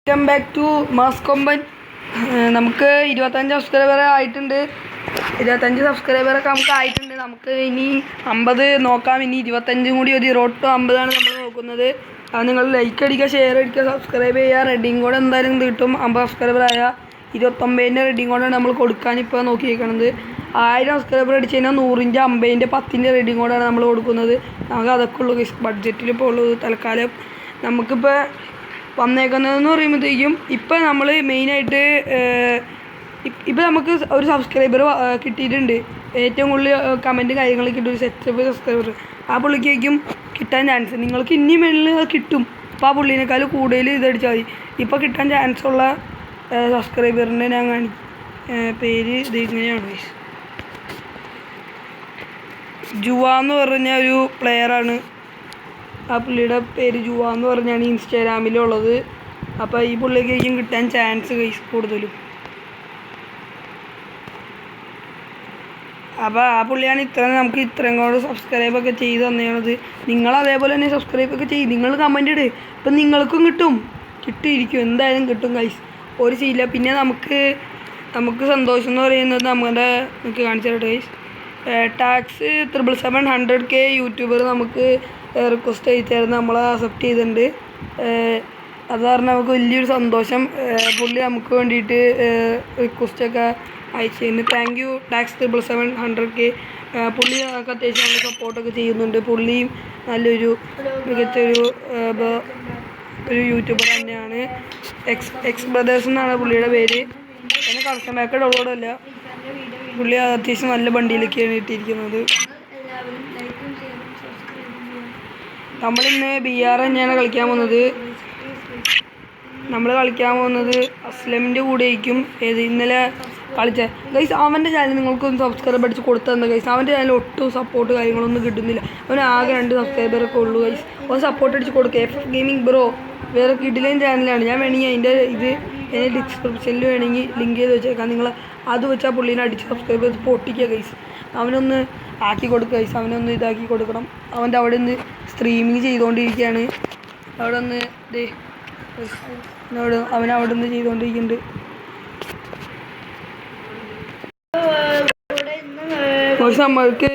Welcome back to mass കൊമ്പൻ. നമുക്ക് 25 subscriber ആയിട്ടുണ്ട്. 25 സബ്സ്ക്രൈബറൊക്കെ നമുക്ക് ആയിട്ടുണ്ട്. നമുക്ക് ഇനി 50 നോക്കാം. ഇനി 25 കൂടി ഒരു റോഡ് ടു 50 ആണ് നമ്മൾ നോക്കുന്നത്. അത് നിങ്ങൾ ലൈക്ക് അടിക്കുക, ഷെയർ അടിക്കുക, സബ്സ്ക്രൈബ് ചെയ്യുക. റെഡിങ് കോഡ് എന്തായാലും കിട്ടും. 50 സബ്സ്ക്രൈബർ ആയ 29ൻ്റെ റെഡിങ് കോഡാണ് നമ്മൾ കൊടുക്കാൻ ഇപ്പോൾ നോക്കിയിരിക്കുന്നത്. 1000 സബ്സ്ക്രൈബർ അടിച്ച് കഴിഞ്ഞാൽ 100ൻ്റെ 50ൻ്റെ 10ൻ്റെ റെഡിങ് കോഡാണ് നമ്മൾ കൊടുക്കുന്നത്. നമുക്ക് അതൊക്കെ ഉള്ളൂ ബഡ്ജറ്റിൽ ഇപ്പോൾ ഉള്ളത്. തൽക്കാലം നമുക്കിപ്പോൾ വന്നേക്കുന്നതെന്ന് പറയുമ്പോഴത്തേക്കും ഇപ്പം നമ്മൾ മെയിനായിട്ട് ഇപ്പം നമുക്ക് ഒരു സബ്സ്ക്രൈബർ കിട്ടിയിട്ടുണ്ട്. ഏറ്റവും കൂടുതൽ കമൻറ്റ് കാര്യങ്ങൾ കിട്ടും സെറ്റപ്പ് സബ്സ്ക്രൈബർ. ആ പുള്ളിക്കായിരിക്കും കിട്ടാൻ ചാൻസ്. നിങ്ങൾക്ക് ഇനി മേളിൽ കിട്ടും. അപ്പോൾ ആ പുള്ളീനേക്കാൾ കൂടുതൽ ഇതടിച്ചാൽ മതി. ഇപ്പോൾ കിട്ടാൻ ചാൻസ് ഉള്ള സബ്സ്ക്രൈബറിൻ്റെ ഞാൻ പേര് ഇത് ഇങ്ങനെയാണ്. ജുവ എന്ന് പറഞ്ഞ ഒരു പ്ലെയറാണ്. ആ പുള്ളിയുടെ പേര് ജുവ എന്ന് പറഞ്ഞാണ് ഇൻസ്റ്റാഗ്രാമിലുള്ളത്. അപ്പോൾ ഈ പുള്ളിക്കായിരിക്കും കിട്ടാൻ ചാൻസ് കൂടുതലും. അപ്പോൾ ആ പുള്ളിയാണ് നമുക്ക് ഇത്രയും കൂടെ സബ്സ്ക്രൈബൊക്കെ ചെയ്ത് തന്നത്. നിങ്ങൾ അതേപോലെ തന്നെ സബ്സ്ക്രൈബൊക്കെ ചെയ്യും. നിങ്ങൾ കമൻ്റ് ഇട്. ഇപ്പം നിങ്ങൾക്കും കിട്ടിയിരിക്കും. എന്തായാലും കിട്ടും ഗൈസ്, ഒരു ചെയ്യില്ല. പിന്നെ നമുക്ക് സന്തോഷം എന്ന് പറയുന്നത് നമുക്ക് കാണിച്ചു തരട്ടെ ഗൈസ്. ടാക്സ് 777 100K യൂട്യൂബർ നമുക്ക് റിക്വസ്റ്റ് അയച്ചായിരുന്നു. നമ്മളെ അക്സെപ്റ്റ് ചെയ്തിട്ടുണ്ട്. അത് കാരണം നമുക്ക് വലിയൊരു സന്തോഷം. പുള്ളി നമുക്ക് വേണ്ടിയിട്ട് റിക്വസ്റ്റൊക്കെ അയച്ചതിന് താങ്ക് യു. Tax 777 100K. പുള്ളി നമുക്ക് അത്യാവശ്യം നല്ല സപ്പോർട്ടൊക്കെ ചെയ്യുന്നുണ്ട്. പുള്ളിയും നല്ലൊരു മികച്ചൊരു യൂട്യൂബർ തന്നെയാണ്. എക്സ് ബ്രദേഴ്സ് എന്നാണ് പുള്ളിയുടെ പേര്. അതിന് കണക്ഷൻ ബാക്ക് ഡൗൺലോഡ് അല്ല. പുള്ളി അത്യാവശ്യം നല്ല വണ്ടിയിലൊക്കെയാണ് ഇട്ടിരിക്കുന്നത്. നമ്മളിന്ന് BR തന്നെയാണ് കളിക്കാൻ പോകുന്നത്. നമ്മൾ കളിക്കാൻ പോകുന്നത് അസ്ലമിൻ്റെ കൂടെ ആയിരിക്കും. ഇന്നലെ കളിച്ച ഗൈസ് അവൻ്റെ ചാനൽ നിങ്ങൾക്കൊന്ന് സബ്സ്ക്രൈബ് അടിച്ച് കൊടുത്തു തന്നെ ഗൈസ്. അവൻ്റെ ചാനൽ ഒട്ടും സപ്പോർട്ട് കാര്യങ്ങളൊന്നും കിട്ടുന്നില്ല. അവന് ആകെ 2 സബ്സ്ക്രൈബറൊക്കെ ഉള്ളൂ ഗൈസ്. ഒന്ന് സപ്പോർട്ട് അടിച്ച് കൊടുക്കുക. FF ഗെയിമിംഗ് ബ്രോ വേറെ കിഡിലൻ ചാനലാണ്. ഞാൻ വേണമെങ്കിൽ അതിൻ്റെ എൻ്റെ ഡിസ്ക്രിപ്ഷനിൽ വേണമെങ്കിൽ ലിങ്ക് ചെയ്ത് വെച്ചേക്കാം. നിങ്ങൾ അത് വെച്ചാൽ പുള്ളീനെ അടിച്ച് സബ്സ്ക്രൈബ് ചെയ്ത് പൊട്ടിക്കുക ഗൈസ്. അവനൊന്ന് ആക്കി കൊടുക്കുക ഗൈസ്. അവനൊന്ന് ഇതാക്കി കൊടുക്കണം. അവൻ്റെ അവിടെ നിന്ന് സ്ട്രീമിങ് ചെയ്തുകൊണ്ടിരിക്കുകയാണ്. അവിടെ നിന്ന് അവനവിടെ നിന്ന് ചെയ്തുകൊണ്ടിരിക്കുന്നുണ്ട്. കുറച്ച് നമ്മൾക്ക്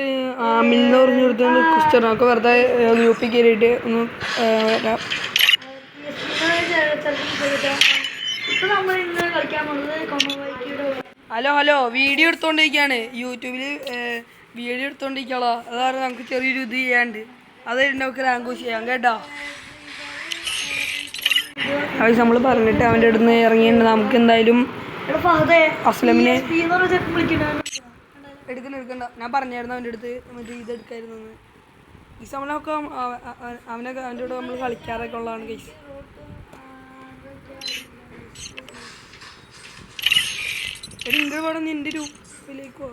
ആമിലിന് പറഞ്ഞു കൊടുത്തുകൊണ്ട് ക്വസ്റ്റ്യനൊക്കെ വെറുതെ ഗ്രൂപ്പിൽ കയറിയിട്ട് ഒന്ന് വരാം. ഹലോ വീഡിയോ എടുത്തോണ്ടിരിക്കുകയാണ്. യൂട്യൂബിൽ വീഡിയോ എടുത്തോണ്ടിരിക്കാളോ. അതാണ് നമുക്ക് ചെറിയൊരു ഇത് ചെയ്യാണ്ട്. അത് നമുക്ക് റാങ്ക് ചെയ്യാം കേട്ടോ. അത് നമ്മൾ പറഞ്ഞിട്ട് അവൻ്റെ അടുത്ത് നിന്ന് ഇറങ്ങിയിട്ടുണ്ട്. നമുക്ക് എന്തായാലും അസ്ലമിനെ എടുക്കണ്ട. ഞാൻ പറഞ്ഞായിരുന്നു അവൻ്റെ അടുത്ത് മറ്റേ ഇതെടുക്കായിരുന്നു. ഈ സമയമൊക്കെ അവനൊക്കെ അവൻ്റെ കൂടെ നമ്മൾ കളിക്കാറൊക്കെ ഉള്ളതാണ് കേസ്. എടി ഇങ്ങോട്ട് വേണം നിൻ്റെ രൂപയിലേക്കോ.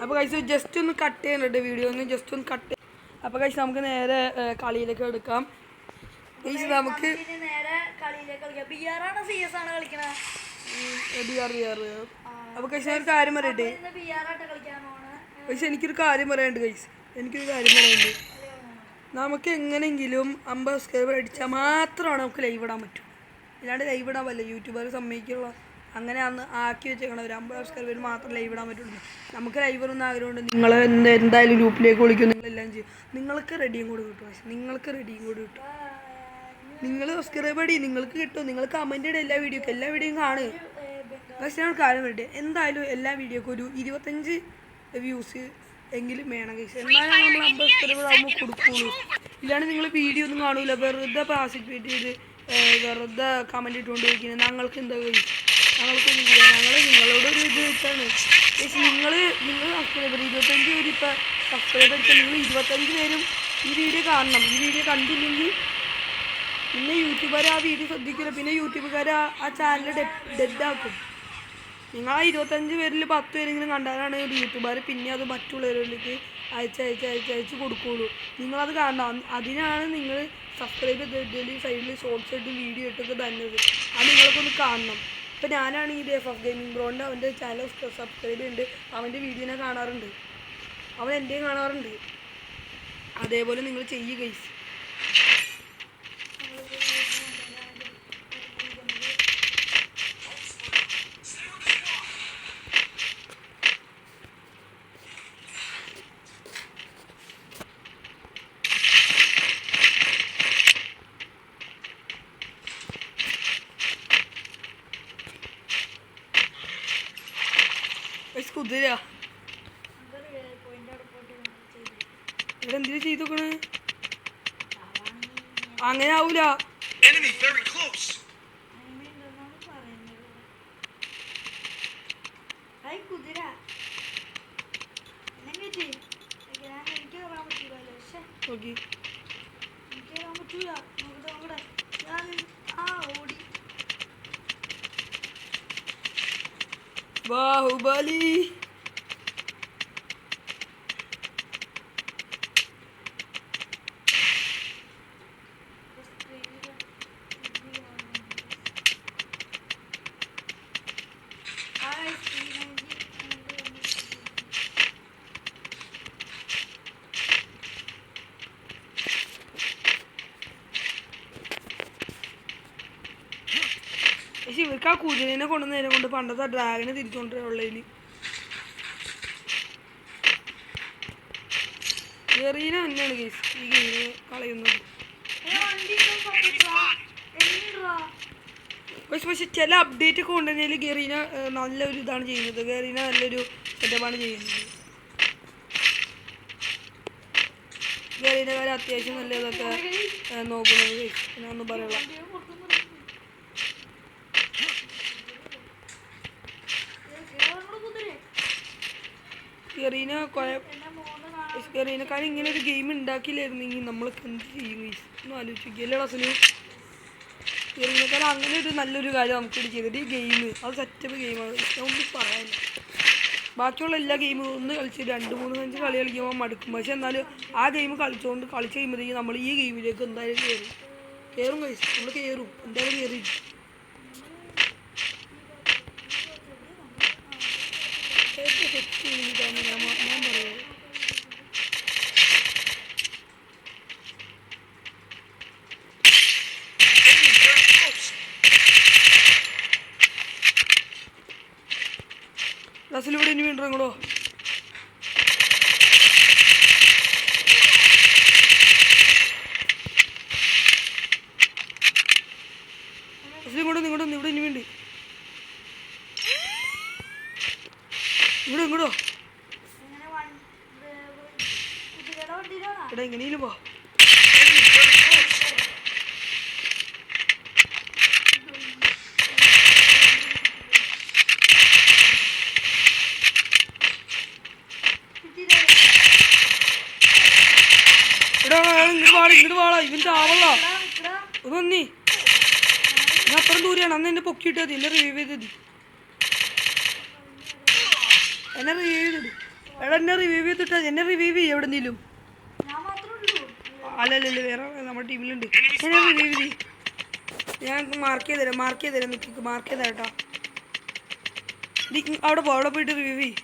അപ്പോൾ കഴിച്ച് ജസ്റ്റ് ഒന്ന് കട്ട് ചെയ്യുന്നുണ്ട് വീഡിയോ ഒന്ന് ജസ്റ്റ് ഒന്ന് കട്ട്. അപ്പോൾ കഴിച്ച് നമുക്ക് നേരെ കളിയിലേക്ക് എടുക്കാം. നമുക്ക് അപ്പോൾ കഴിച്ച് ഒരു കാര്യം പറയട്ടെ. പക്ഷെ എനിക്കൊരു കാര്യം പറയാനുണ്ട് ഗൈസ്. നമുക്ക് എങ്ങനെയെങ്കിലും 50 സബ്സ്ക്രൈബർ അടിച്ചാൽ മാത്രമാണ് നമുക്ക് ലൈവ് ഇടാൻ പറ്റും. ഇല്ലാണ്ട് ലൈവ് ഇടാൻ പറ്റില്ല. യൂട്യൂബർ സമ്മതിക്കുള്ള അങ്ങനെ അന്ന് ആക്കി വെച്ചേക്കണം. ഒരു 50 സബ്സ്ക്രൈബർ മാത്രം ലൈവ് ഇടാൻ പറ്റുള്ളൂ. നമുക്ക് ലൈവ് ഇടുന്ന ആഗ്രഹമുണ്ട്. നിങ്ങൾ എന്തായാലും ഗ്രൂപ്പിലേക്ക് വിളിക്കും. നിങ്ങളെല്ലാം ചെയ്യും. നിങ്ങൾക്ക് റെഡിയും കൂടി കിട്ടും. നിങ്ങൾ സബ്സ്ക്രൈബ് അടി നിങ്ങൾക്ക് കിട്ടും. നിങ്ങൾ കമൻ്റ് ഇടുക എല്ലാ വീഡിയോയും കാണുക. പക്ഷേ ഞാൻ കാര്യം വേണ്ടി എന്തായാലും എല്ലാ വീഡിയോക്കും ഒരു 25 വ്യൂസ് എങ്കിലും വേണം കേസ്. എന്നാലും നമ്മൾ 50 സബ്സ്ക്രൈബർ ആകുമ്പോൾ കൊടുക്കുള്ളൂ. ഇല്ലാണ്ട് നിങ്ങൾ വീഡിയോ ഒന്നും കാണൂല. വെറുതെ പാർട്ടിസിപ്പേറ്റ് ചെയ്ത് വെറുതെ കമൻ്റ് ഇട്ടുകൊണ്ടിരിക്കുന്നത്. ഞങ്ങൾക്ക് എന്താ കേസ്. നിങ്ങളോടൊരു ഇത് വെച്ചാണ് കേസ്. നിങ്ങൾ സബ്സ്ക്രൈബർ 25 പേര് ഇപ്പോൾ സബ്സ്ക്രൈബ് അടിച്ചാൽ നിങ്ങൾ 25 പേരും ഈ വീഡിയോ കാണണം. ഈ വീഡിയോ കണ്ടില്ലെങ്കിൽ പിന്നെ യൂട്യൂബുകാർ ആ വീഡിയോ ശ്രദ്ധിക്കില്ല. പിന്നെ യൂട്യൂബുകാർ ആ ചാനൽ ഡെഡാക്കും. നിങ്ങൾ ആ 25 പേരിൽ 10 പേരെങ്കിലും കണ്ടാലാണ് യൂട്യൂബുകാർ പിന്നെ അത് മറ്റുള്ളവരിലേക്ക് അയച്ച് കൊടുക്കുകയുള്ളൂ. നിങ്ങളത് കാണണം. അതിനാണ് നിങ്ങൾ സബ്സ്ക്രൈബ് ചെയ്തിട്ട് സൈഡിൽ ഷോർട്ട്സ് ആയിട്ട് വീഡിയോ ഇട്ടൊക്കെ തന്നത്. അത് നിങ്ങൾക്കൊന്ന് കാണണം. ഇപ്പം ഞാനാണ് ഈ ഡേഫ് ഓഫ് ഗെയിമിംഗ് ബ്രോൻ്റെ അവൻ്റെ ചാനൽ സബ്സ്ക്രൈബ് ചെയ്യുന്നുണ്ട്, അവൻ്റെ വീഡിയോനെ കാണാറുണ്ട്, അവൻ എൻ്റെയും കാണാറുണ്ട്. അതേപോലെ നിങ്ങൾ ചെയ്യുക ഗൈസ്. കുതിര ഇവിടെ എന്തിനു ചെയ്ത് നോക്കണേ? അങ്ങനെ ആവൂല. ബാഹുബലി പക്ഷെ ഇവർക്ക് ആ കുതിരനെ കൊണ്ടുവന്നതിനെ കൊണ്ട് പണ്ടത്തെ ഡ്രാഗനെ തിരിച്ചുകൊണ്ടുള്ളതിന് ഗെറീന തന്നെയാണ് കേസ് ഈ ഗെയിമിനെ കളയുന്നത്. പക്ഷെ ചില അപ്ഡേറ്റ് ഒക്കെ കൊണ്ടുവന്നതിൽ ഗെറീന നല്ലൊരു ഇതാണ് ചെയ്യുന്നത്. ഗെറീന നല്ലൊരു സെറ്റപ്പാണ് ചെയ്യുന്നത്. ഗെറീന കാര്യം അത്യാവശ്യം നല്ല ഇതൊക്കെ നോക്കുന്നത് കേസ്. പിന്നെ ഒന്നും പറയാം. ഗെറീനക്കാരൻ ഇങ്ങനെ ഒരു ഗെയിം ഉണ്ടാക്കിയില്ലായിരുന്നെങ്കിൽ നമ്മളൊക്കെ എന്ത് ചെയ്യും ഒന്ന് ആലോചിക്കുക. എല്ലാ ക്ലാസ്സിലും ഗെറീനക്കാരൻ അങ്ങനെ ഒരു നല്ലൊരു കാര്യം നമുക്കിവിടെ ചെയ്തിട്ട് ഈ ഗെയിം അത് സെറ്റപ്പ് ഗെയിമാണ്. ഒന്നും പറയാനില്ല. ബാക്കിയുള്ള എല്ലാ ഗെയിമും ഒന്ന് കളിച്ച് 2-3-5 കളി കളിക്കുമ്പോൾ മടുക്കും. പക്ഷെ എന്നാലും ആ ഗെയിം കളിച്ച് കഴിയുമ്പോഴത്തേക്കും നമ്മൾ ഈ ഗെയിമിലേക്ക് എന്തായാലും കയറും കഴിച്ചു. നമ്മൾ കയറും, എന്തായാലും കയറി. ഞാൻ പറയാം ക്ലാസ്സിലൂടെ ഇനി വീണ്ടും നിങ്ങളോ ഇങ്ങോട്ടോ ഇവിടെ ഇനി വേണ്ടി ഇങ്ങോട്ടോ ഇവിടെ എങ്ങനെയും പോ. ഇങ്ങോട്ട് വാള ഇവൻ്റെ ആവള്ള ഒന്നീ ഞാൻ അപ്പുറം ദൂരെയാണ്. അന്ന് എന്നെ പൊക്കിയിട്ട് മതി, എന്നെ റിവൈവ് ചെയ്തത് എന്നെ റിവൈവ് ചെയ്തിട്ടാ എന്നെ റിവൈവ് ചെയ്യും എവിടെന്തെങ്കിലും. അല്ലല്ല വേറെ നമ്മുടെ ടീമിലുണ്ട്. എന്നെ റിവൈവ് ചെയ്ത് ഞാൻ മാർക്ക് ചെയ്ത് തരാം നിൽക്ക് മാർക്ക് ചെയ്താ കേട്ടോ. അവിടെ പോയിട്ട് റിവൈവ് ചെയ്യും.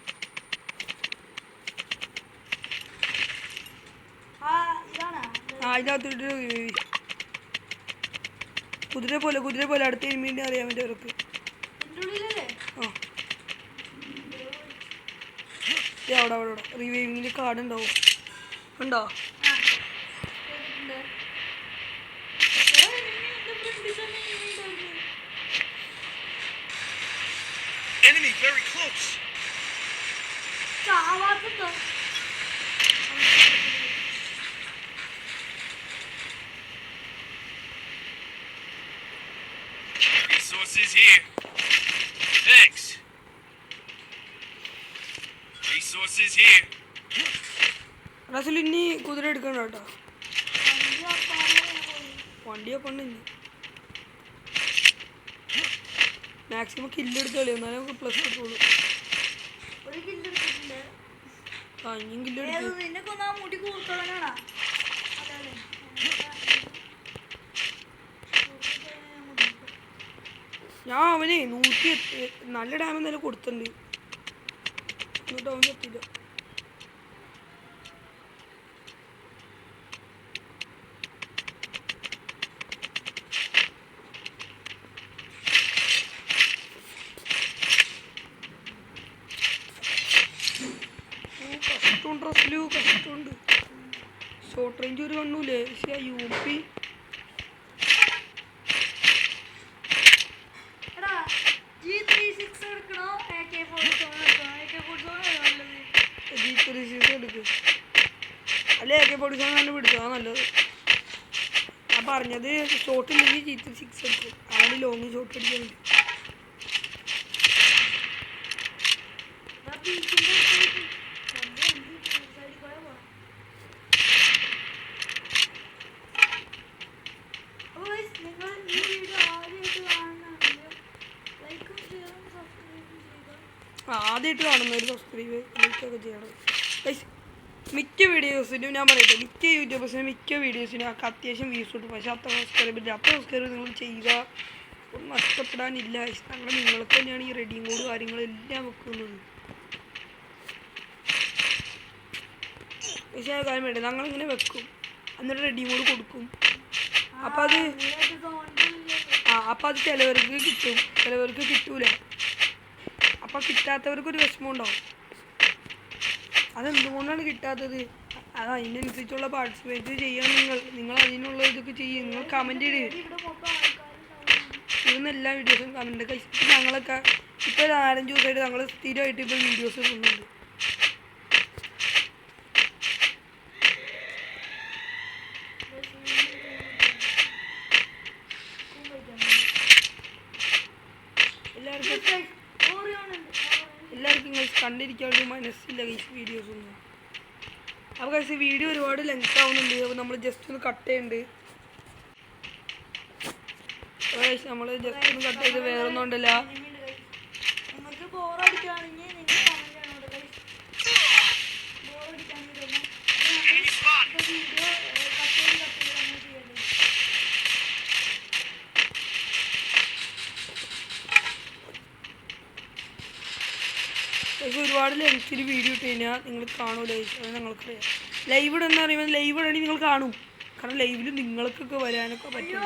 അതിനകത്തോട്ട് റിവൈവ് ചെയ്യും. കുതിര പോലെ അടുത്ത എനിമീൻ്റെ അറിയാൻ വേണ്ടി അവർക്ക്. അവിടെ റിവൈവിങ്ങിൻ്റെ കാർഡ് ഉണ്ടാവും. ഉണ്ടോ? Resources here. Thanks. Resources here. Russell ഇനി കുതിര എടുക്കണ്ട കേട്ടോ. വണ്ടിയെ പണിഞ്ഞു മാക്സിമം കില്ലെടുത്ത് കളി എന്നാലും നമുക്ക് പ്ലസ് കിട്ടുള്ളൂ. ഇനിയും കില്ലെടുത്ത് ഞാൻ അവന് 100 നല്ല ഡാമേജ് എന്തായാലും കൊടുത്തിട്ടുണ്ട്. എന്നിട്ട് അവൻ എത്തില്ല. കഷ്ടമുണ്ട് റസ്ലു, കഷ്ടമുണ്ട്. ഷോർട്ട് റേഞ്ച് ഒരു കണ്ണൂല്ലേ UMP. അല്ലേ AK-47 തന്നെ പിടിച്ചതാ നല്ലത്. ഞാൻ പറഞ്ഞത് ഷോട്ട് ഇല്ലെങ്കിൽ G36 എടുക്കും. അവന് ലോങ് ഷോട്ട് അടിക്കാൻ വേണ്ടി. ആദ്യമായിട്ട് കാണുന്നവർ സബ്സ്ക്രൈബ് ലൈക്കൊക്കെ ചെയ്യണം. മിക്ക വീഡിയോസിനും ഞാൻ പറയട്ടെ, മിക്ക യൂട്യൂബേഴ്സിനും മിക്ക വീഡിയോസിനും ഒക്കെ അത്യാവശ്യം വ്യൂസ് കിട്ടും. പക്ഷേ അത്ര സബ്സ്ക്രൈബ് ഇല്ല. അത്ര സബ്സ്ക്രൈബ് നിങ്ങൾ ചെയ്യുക, ഒന്നും നഷ്ടപ്പെടാനില്ല. ഞങ്ങൾ നിങ്ങൾക്ക് തന്നെയാണ് ഈ റെഡിയും കോഡ് കാര്യങ്ങളെല്ലാം വെക്കുന്നത്. പക്ഷേ കാര്യം വേണ്ടേ, ഞങ്ങളിങ്ങനെ വെക്കും, എന്നിട്ട് റെഡിയും കോഡ് കൊടുക്കും. അപ്പം അത് ചിലവർക്ക് കിട്ടും, ചിലവർക്ക് കിട്ടൂല. അപ്പം കിട്ടാത്തവർക്കൊരു വിഷമം ഉണ്ടാവും. അതെന്തുകൊണ്ടാണ് കിട്ടാത്തത്? അത് അതിനനുസരിച്ചുള്ള പാർട്ടിസിപ്പേറ്റ് ചെയ്യാൻ നിങ്ങൾ അതിനുള്ള ഇതൊക്കെ ചെയ്യും. നിങ്ങൾ കമൻറ്റ് ചെയ്ത് ഇടുന്ന എല്ലാ വീഡിയോസും കമൻറ്റ് കഴിച്ചിട്ട് ഞങ്ങളൊക്കെ ഇപ്പോൾ 4-5 ദിവസമായിട്ട് ഞങ്ങൾ സ്ഥിരമായിട്ട് ഇപ്പോൾ വീഡിയോസ് ഇടുന്നുണ്ട്. എല്ലാവർക്കും കണ്ടിരിക്കാൻ ഒരു മനസ്സില്ല ഈ വീഡിയോസ് ഒന്നും. അപ്പോൾ കഴിച്ച് വീഡിയോ ഒരുപാട് ലെങ്ത് ആവുന്നുണ്ട്. അപ്പോൾ നമ്മൾ ജസ്റ്റ് ഒന്ന് കട്ട് ചെയ്യുന്നുണ്ട്. നമ്മൾ ജസ്റ്റ് ഒന്ന് കട്ട് ചെയ്ത് വേറെ ഒന്നും ഉണ്ടല്ല. പക്ഷേ ഒരുപാട് ലെങ്ത്തിൽ വീഡിയോ ഇട്ട് കഴിഞ്ഞാൽ നിങ്ങൾ കാണൂല. അത് ഞങ്ങൾക്കറിയാം. ലൈവ് ഇടുന്ന പറയുമ്പോൾ ലൈവ് ഇടണമെങ്കിൽ നിങ്ങൾ കാണും. കാരണം ലൈവിൽ നിങ്ങൾക്കൊക്കെ വരാനൊക്കെ പറ്റും.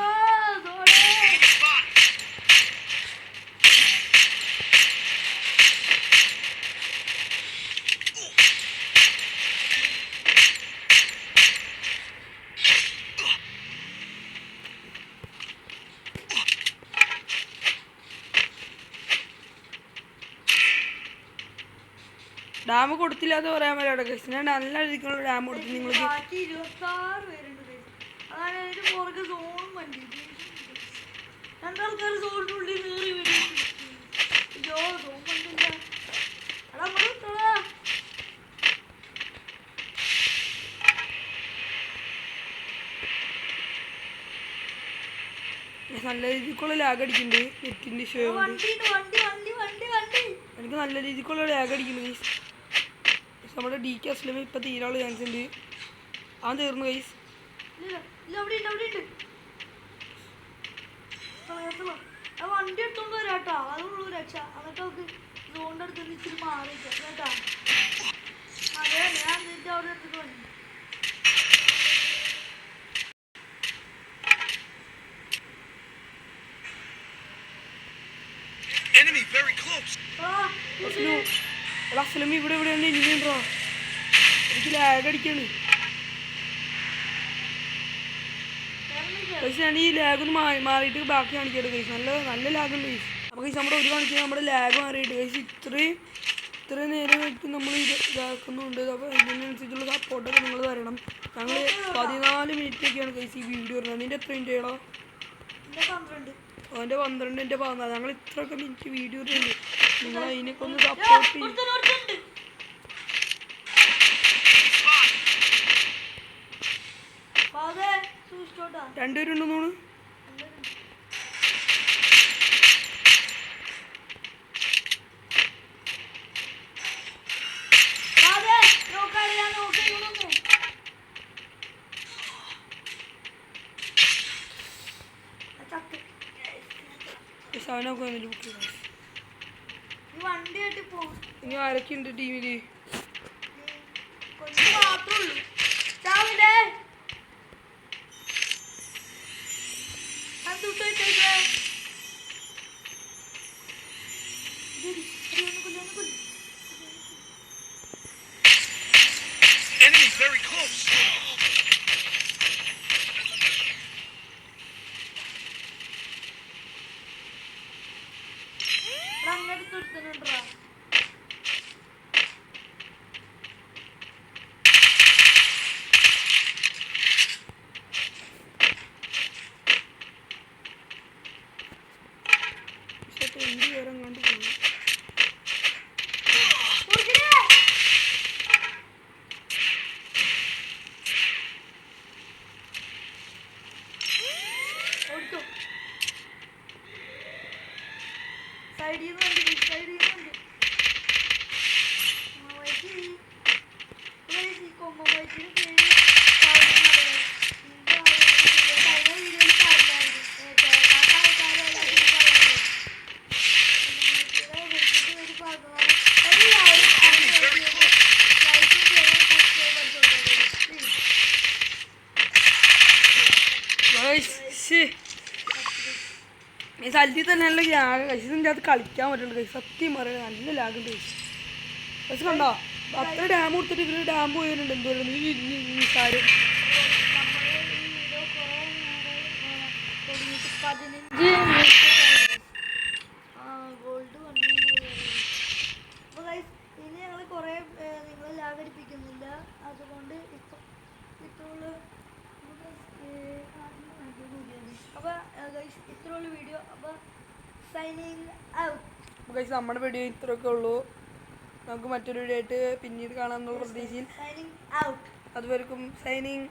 ഡാം കൊടുത്തില്ലാതെ പറയാൻ പറ്റാ കേസ്. ഞാൻ നല്ല രീതിക്കുള്ള ഡാം കൊടുത്തു. നിങ്ങൾക്ക് 26 പേരുണ്ട്. അതാണ് അതിന്റെ പുറകെ സോണും വണ്ടി. രണ്ടാൾക്കാർ സോണിനുള്ളിൽ കയറി വരും. സോൺ കണ്ടില്ല. നല്ല രീതിക്കുള്ള ലാഗ് അടിക്കുന്നുണ്ട്. നെറ്റിൻ്റെ ഇഷ്യൂ എനിക്ക് നല്ല രീതിക്കുള്ള ലാഗ് അടിക്കുന്നുണ്ട് ഗൈസ്. നമ്മുടെ DK അസ്ലം ഇപ്പം തീരാനുള്ള ചാൻസ് ഉണ്ട്. അവൻ തീർന്നു ഗൈസ്. വണ്ടി എടുത്തോണ്ട് വരാട്ടോ. അതുള്ളൂ രക്ഷ. എന്നിട്ട് നമുക്ക് സോണിന്റെ അടുത്ത് ഇച്ചിരി മാറിക്കാം കേട്ടാ. അതെ ഞാൻ എന്നിട്ട് അവിടെ എടുത്തിട്ട് വന്നു. Enemy very close. അസ്ലം ഇവിടെ എവിടെയാണ് ഇനിയുണ്ടോ? എനിക്ക് ലാഗ് അടിക്കാണ്. പക്ഷെ ഞാൻ ഈ ലാഗ് ഒന്ന് മാറിയിട്ട് ബാക്കി കാണിക്കട്ടെ കഴിച്ച്. നല്ല ലാഗ് ഉണ്ട് കഴിച്ച്. അപ്പോൾ കഴിച്ച് നമ്മുടെ ഒരു കാണിച്ചാൽ നമ്മുടെ ലാഗ് മാറിയിട്ട് കഴിച്ച് ഇത്രയും നേരമായിട്ട് നമ്മൾ ഇതാക്കുന്നുണ്ട്. അപ്പോൾ ഇതിനനുസരിച്ചുള്ള സപ്പോർട്ടൊക്കെ നിങ്ങൾ തരണം. ഞങ്ങൾ 14 മിനിറ്റൊക്കെയാണ് കഴിച്ച് ഈ വീഡിയോ വരുന്നത്. നിൻ്റെ എത്ര മിനിറ്റ് ചെയ്യണം? അവൻ്റെ 12, എൻ്റെ 14. ഞങ്ങൾ ഇത്രയൊക്കെ മിനിറ്റ് വീഡിയോ ഇടുന്നുണ്ട്. നിങ്ങൾ അതിനൊക്കെ ഒന്ന് സപ്പോർട്ട് ചെയ്യും. രണ്ടുപേരുണ്ടെന്ന് തോന്നുന്നു. അവനെ വന്നിട്ട് ബുക്ക് ചെയ്താൽ ഈ വണ്ടി ആയിട്ട് പോകും. ഇനി ആരൊക്കെ ഉണ്ട് ടീമില്? കൊച്ചു മാത്രമേ ഉള്ളൂ. ചാവില്ലേ അത് വിട്ടേക്കേ. Enemy very close. അങ്ങോട്ട് എടുത്തിട്ടുണ്ടാ. എന്ത് പേരും കണ്ടു പോകും. സൈഡിൽ നിന്ന് കൊമ്പ വയറ്റിന് പേര് ഈ സ്ഥലത്തിൽ തന്നെ നല്ല ലാഗ് കഴിച്ച് ഇതിൻ്റെ അത് കളിക്കാൻ പറ്റുള്ളൂ കഴിച്ച് സത്യം പറയുന്നത് നല്ല ലാഗുണ്ട് കഴിച്ച് പക്ഷെ കണ്ടോ അത്ര ഡാം കൊടുത്തിട്ട് ഇവര് ഡാം പോയിരുന്നുണ്ട് എന്തോരം കാര്യം. 15 ഗോൾഡ് വന്നു. അപ്പോൾ ഗൈസ് ഇനി ഞങ്ങൾ കുറേ നിങ്ങളെ ലാഗ് അടിപ്പിക്കുന്നില്ല, അതുകൊണ്ട് ഇത്രയുള്ള അപ്പോൾ ഗൈസ് ഇത്രയുള്ള വീഡിയോ. അപ്പോൾ സൈനിങ് ഔട്ട്. അപ്പോൾ കഴിച്ച് നമ്മുടെ വീഡിയോ ഇത്രയൊക്കെ ഉള്ളൂ. നമുക്ക് മറ്റൊരു വീഡിയോ ആയിട്ട് പിന്നീട് കാണാമെന്നുള്ള പ്രതീക്ഷയിൽ സൈനിങ് ഔട്ട്. അതുവരെക്കും സൈനിങ്